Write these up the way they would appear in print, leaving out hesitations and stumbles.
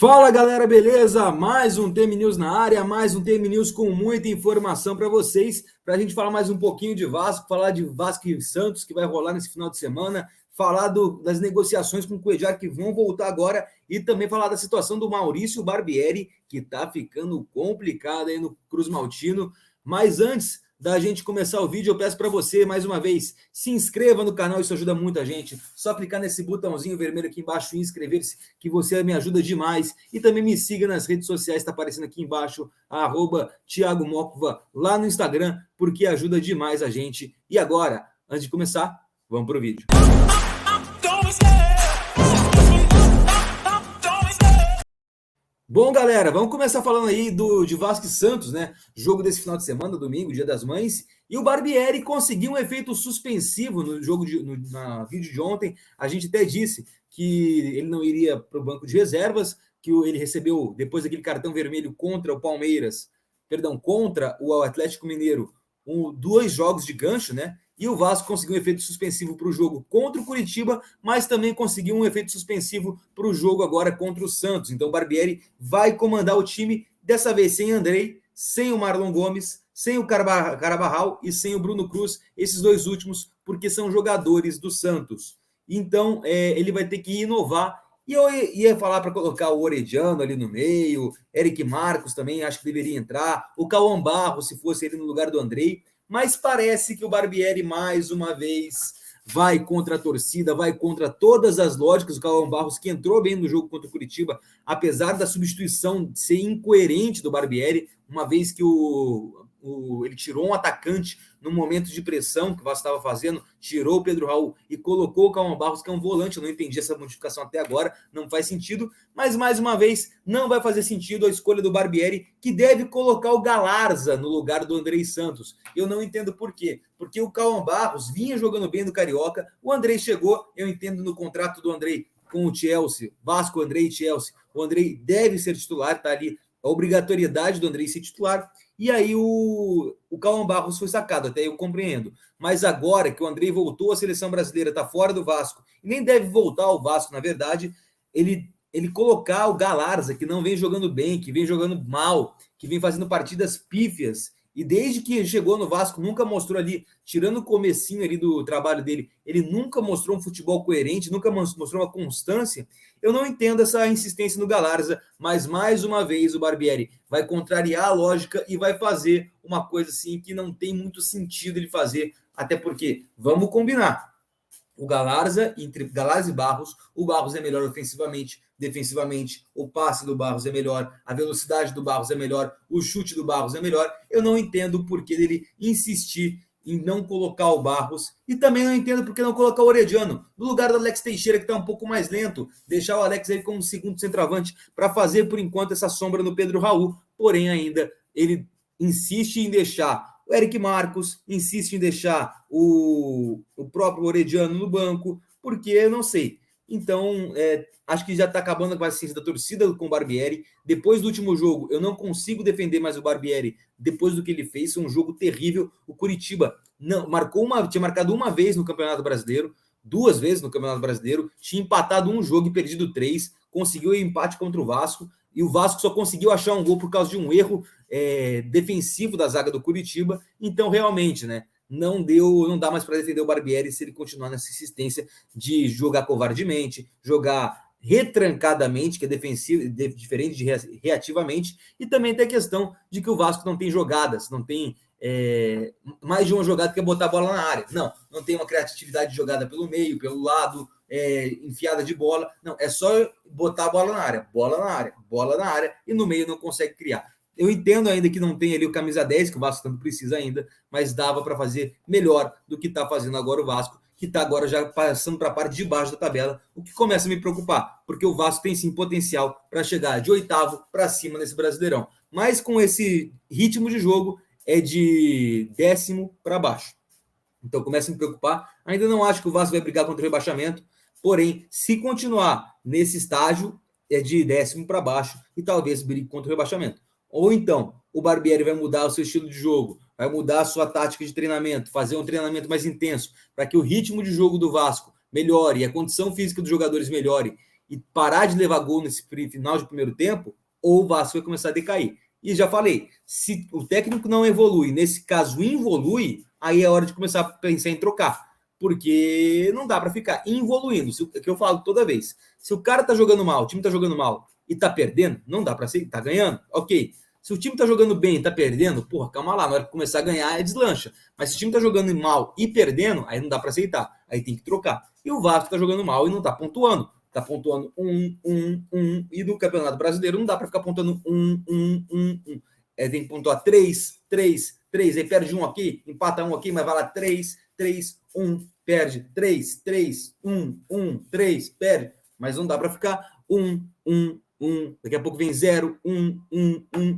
Fala galera, beleza? Mais um TM News na área, mais um TM News com muita informação para vocês, para a gente falar mais um pouquinho de Vasco, falar de Vasco e Santos que vai rolar nesse final de semana, falar das negociações com o Cuéllar que vão voltar agora e também falar da situação do Maurício Barbieri, que está ficando complicado aí no Cruz Maltino. Mas antes da gente começar o vídeo, eu peço para você, mais uma vez, se inscreva no canal, isso ajuda muito a gente. Só clicar nesse botãozinho vermelho aqui embaixo e inscrever-se, que você me ajuda demais. E também me siga nas redes sociais, está aparecendo aqui embaixo, @Thiago Mocova, lá no Instagram, porque ajuda demais a gente. E agora, antes de começar, vamos pro vídeo. Bom, galera, vamos começar falando aí de Vasco e Santos, né? Jogo desse final de semana, domingo, Dia das Mães. E o Barbieri conseguiu um efeito suspensivo no jogo na vídeo de ontem. A gente até disse que ele não iria para o banco de reservas, que ele recebeu, depois daquele cartão vermelho contra o Palmeiras, perdão, contra o Atlético Mineiro, dois jogos de gancho, né? E o Vasco conseguiu um efeito suspensivo para o jogo contra o Curitiba, mas também conseguiu um efeito suspensivo para o jogo agora contra o Santos. Então o Barbieri vai comandar o time, dessa vez sem Andrei, sem o Marlon Gomes, sem o Carabarral e sem o Bruno Cruz, esses dois últimos, porque são jogadores do Santos. Então ele vai ter que inovar. E eu ia falar para colocar o Orediano ali no meio, Eric Marcos também acho que deveria entrar, o Cauã Barros, se fosse ele no lugar do Andrei, mas parece que o Barbieri, mais uma vez, vai contra a torcida, vai contra todas as lógicas. O Cauã Barros, que entrou bem no jogo contra o Curitiba, apesar da substituição ser incoerente do Barbieri, uma vez que ele tirou um atacante no momento de pressão que o Vasco estava fazendo, tirou o Pedro Raul e colocou o Cauã Barros, que é um volante. Eu não entendi essa modificação até agora, não faz sentido, mas mais uma vez não vai fazer sentido a escolha do Barbieri, que deve colocar o Galarza no lugar do Andrei Santos. Eu não entendo por quê, porque o Cauã Barros vinha jogando bem no Carioca, o Andrei chegou, eu entendo no contrato do Andrei com o Chelsea, Vasco, Andrei e Chelsea, o Andrei deve ser titular, tá ali a obrigatoriedade do Andrei ser titular. E aí o Cauã Barros foi sacado, até eu compreendo. Mas agora que o Andrei voltou à seleção brasileira, está fora do Vasco, e nem deve voltar ao Vasco, na verdade, ele colocar o Galarza, que não vem jogando bem, que vem jogando mal, que vem fazendo partidas pífias, e desde que chegou no Vasco, nunca mostrou ali, tirando o comecinho ali do trabalho dele, ele nunca mostrou um futebol coerente, nunca mostrou uma constância. Eu não entendo essa insistência no Galarza, mas mais uma vez o Barbieri vai contrariar a lógica e vai fazer uma coisa assim que não tem muito sentido ele fazer, até porque, vamos combinar, o Galarza, entre Galarza e Barros, o Barros é melhor ofensivamente, defensivamente, o passe do Barros é melhor, a velocidade do Barros é melhor, o chute do Barros é melhor. Eu não entendo o porquê dele insistir em não colocar o Barros, e também não entendo por que não colocar o Orediano no lugar do Alex Teixeira, que está um pouco mais lento, deixar o Alex aí como segundo centroavante para fazer por enquanto essa sombra no Pedro Raul. Porém ainda ele insiste em deixar o Eric Marcos, insiste em deixar o próprio Orediano no banco, porque eu não sei. Então, acho que já está acabando a paciência da torcida com o Barbieri. Depois do último jogo, eu não consigo defender mais o Barbieri depois do que ele fez. Foi um jogo terrível. O Curitiba tinha marcado uma vez no Campeonato Brasileiro, duas vezes no Campeonato Brasileiro, tinha empatado um jogo e perdido 3, conseguiu o empate contra o Vasco, e o Vasco só conseguiu achar um gol por causa de um erro defensivo da zaga do Curitiba. Então, realmente, né? Não dá mais para defender o Barbieri se ele continuar nessa insistência de jogar covardemente, jogar retrancadamente, que é defensivo, diferente de reativamente, e também tem a questão de que o Vasco não tem jogadas, não tem mais de uma jogada que é botar a bola na área. Não tem uma criatividade de jogada pelo meio, pelo lado, enfiada de bola. Não, é só botar a bola na área, bola na área, bola na área, e no meio não consegue criar. Eu entendo ainda que não tem ali o camisa 10, que o Vasco tanto precisa ainda, mas dava para fazer melhor do que está fazendo agora o Vasco, que está agora já passando para a parte de baixo da tabela, o que começa a me preocupar, porque o Vasco tem sim potencial para chegar de 8º para cima nesse Brasileirão. Mas com esse ritmo de jogo, é de 10º para baixo. Então começa a me preocupar. Ainda não acho que o Vasco vai brigar contra o rebaixamento, porém, se continuar nesse estágio, é de 10º para baixo e talvez brigue contra o rebaixamento. Ou então, o Barbieri vai mudar o seu estilo de jogo, vai mudar a sua tática de treinamento, fazer um treinamento mais intenso, para que o ritmo de jogo do Vasco melhore, a condição física dos jogadores melhore, e parar de levar gol nesse final de primeiro tempo, ou o Vasco vai começar a decair. E já falei, se o técnico não evolui, nesse caso involui, aí é hora de começar a pensar em trocar. Porque não dá para ficar involuindo. É que eu falo toda vez. Se o cara tá jogando mal, o time tá jogando mal e tá perdendo, não dá para ser, tá ganhando, ok. Se o time tá jogando bem e tá perdendo, porra, calma lá, na hora que começar a ganhar é deslancha. Mas se o time tá jogando mal e perdendo, aí não dá para aceitar, aí tem que trocar. E o Vasco tá jogando mal e não tá pontuando. Tá pontuando e no Campeonato Brasileiro não dá para ficar pontuando tem que pontuar 3, 3, 3, aí perde um aqui, empata um aqui, mas vai lá 3, 3, 1, perde 3, 3, 1, 3, perde. Mas não dá para ficar 1, daqui a pouco vem 0, 1.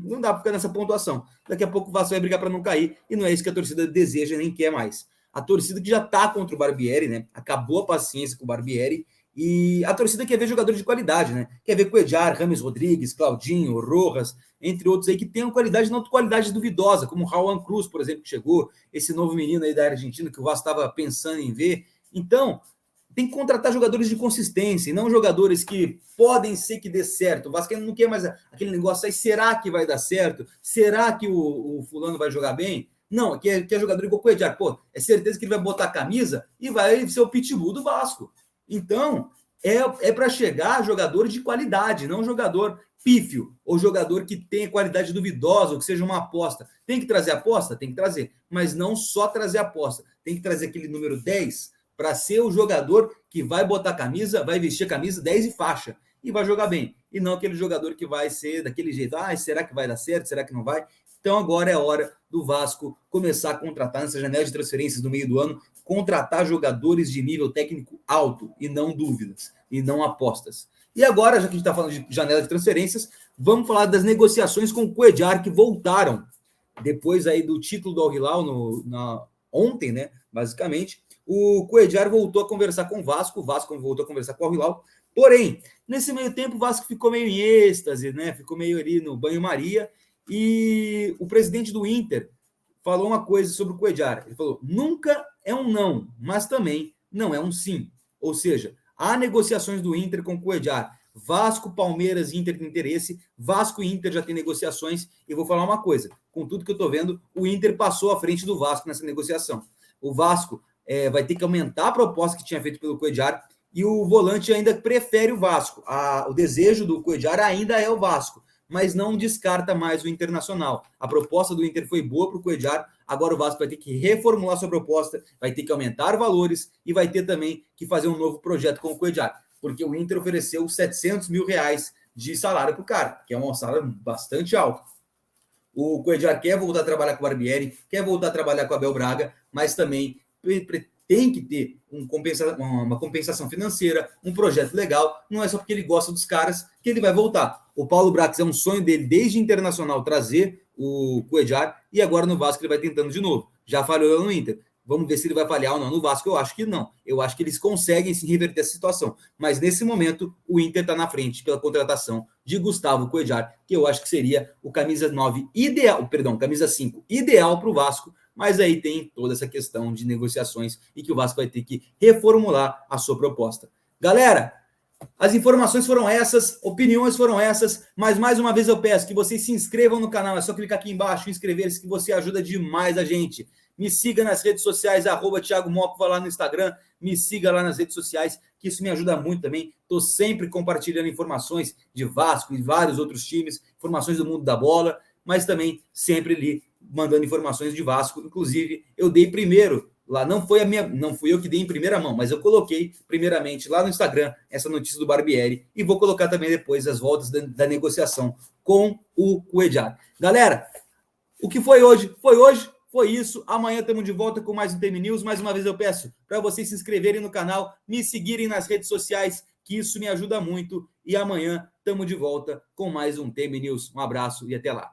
Não dá para ficar nessa pontuação. Daqui a pouco o Vasco vai brigar para não cair e não é isso que a torcida deseja nem quer mais. A torcida que já tá contra o Barbieri, né? Acabou a paciência com o Barbieri e a torcida quer ver jogadores de qualidade, né? Quer ver Cuéllar, Rames Rodrigues, Claudinho, Rojas, entre outros aí que tenham qualidade, não qualidade duvidosa, como o Raul Cruz, por exemplo, que chegou, esse novo menino aí da Argentina que o Vasco estava pensando em ver. Então, tem que contratar jogadores de consistência, e não jogadores que podem ser que dê certo. O Vasco não quer mais aquele negócio aí, será que vai dar certo? Será que o fulano vai jogar bem? Não, quer jogador igual o Cuéllar. Pô, é certeza que ele vai botar a camisa e vai ser o pitbull do Vasco. Então, é para chegar jogador de qualidade, não jogador pífio, ou jogador que tenha qualidade duvidosa, ou que seja uma aposta. Tem que trazer aposta? Tem que trazer. Mas não só trazer aposta. Tem que trazer aquele número 10 para ser o jogador que vai botar a camisa, vai vestir a camisa 10 e faixa, e vai jogar bem. E não aquele jogador que vai ser daquele jeito. Será que vai dar certo? Será que não vai? Então agora é hora do Vasco começar a contratar nessa janela de transferências no meio do ano, contratar jogadores de nível técnico alto e não dúvidas, e não apostas. E agora, já que a gente está falando de janela de transferências, vamos falar das negociações com o Cuéllar, que voltaram depois aí do título do Al Hilal ontem, né? Basicamente, o Cuéllar voltou a conversar com o Vasco voltou a conversar com o Al Hilal. Porém, nesse meio tempo, o Vasco ficou meio em êxtase, né? Ficou meio ali no banho-maria. E o presidente do Inter falou uma coisa sobre o Cuéllar. Ele falou: nunca é um não, mas também não é um sim. Ou seja, há negociações do Inter com o Cuéllar. Vasco, Palmeiras e Inter tem interesse. Vasco e Inter já tem negociações. E vou falar uma coisa: com tudo que eu estou vendo, o Inter passou à frente do Vasco nessa negociação. O Vasco vai ter que aumentar a proposta que tinha feito pelo Cuéllar. E o volante ainda prefere o Vasco. O desejo do Cuéllar ainda é o Vasco, mas não descarta mais o Internacional. A proposta do Inter foi boa para o Cuéllar, agora o Vasco vai ter que reformular sua proposta, vai ter que aumentar valores e vai ter também que fazer um novo projeto com o Cuéllar, porque o Inter ofereceu 700 mil reais de salário para o cara, que é um salário bastante alto. O Cuéllar quer voltar a trabalhar com o Barbieri, quer voltar a trabalhar com o Abel Braga, mas também tem que ter uma compensação financeira, um projeto legal. Não é só porque ele gosta dos caras que ele vai voltar. O Paulo Brax é um sonho dele desde Internacional trazer o Cuéllar e agora no Vasco ele vai tentando de novo. Já falhou no Inter. Vamos ver se ele vai falhar ou não no Vasco. Eu acho que não. Eu acho que eles conseguem se reverter essa situação. Mas nesse momento o Inter está na frente pela contratação de Gustavo Cuéllar, que eu acho que seria o camisa 9 ideal, camisa 5 ideal para o Vasco. Mas aí tem toda essa questão de negociações e que o Vasco vai ter que reformular a sua proposta. Galera, as informações foram essas, opiniões foram essas, mas mais uma vez eu peço que vocês se inscrevam no canal, é só clicar aqui embaixo e inscrever-se que você ajuda demais a gente. Me siga nas redes sociais, @Thiago Mocova lá no Instagram, me siga lá nas redes sociais, que isso me ajuda muito também. Estou sempre compartilhando informações de Vasco e vários outros times, informações do mundo da bola, mas também sempre ali mandando informações de Vasco. Inclusive, eu dei primeiro lá, não fui eu que dei em primeira mão, mas eu coloquei primeiramente lá no Instagram essa notícia do Barbieri e vou colocar também depois as voltas da negociação com o Cuéllar. Galera, o que foi hoje, foi isso. Amanhã estamos de volta com mais um TM News. Mais uma vez eu peço para vocês se inscreverem no canal, me seguirem nas redes sociais, que isso me ajuda muito. E amanhã estamos de volta com mais um TM News. Um abraço e até lá.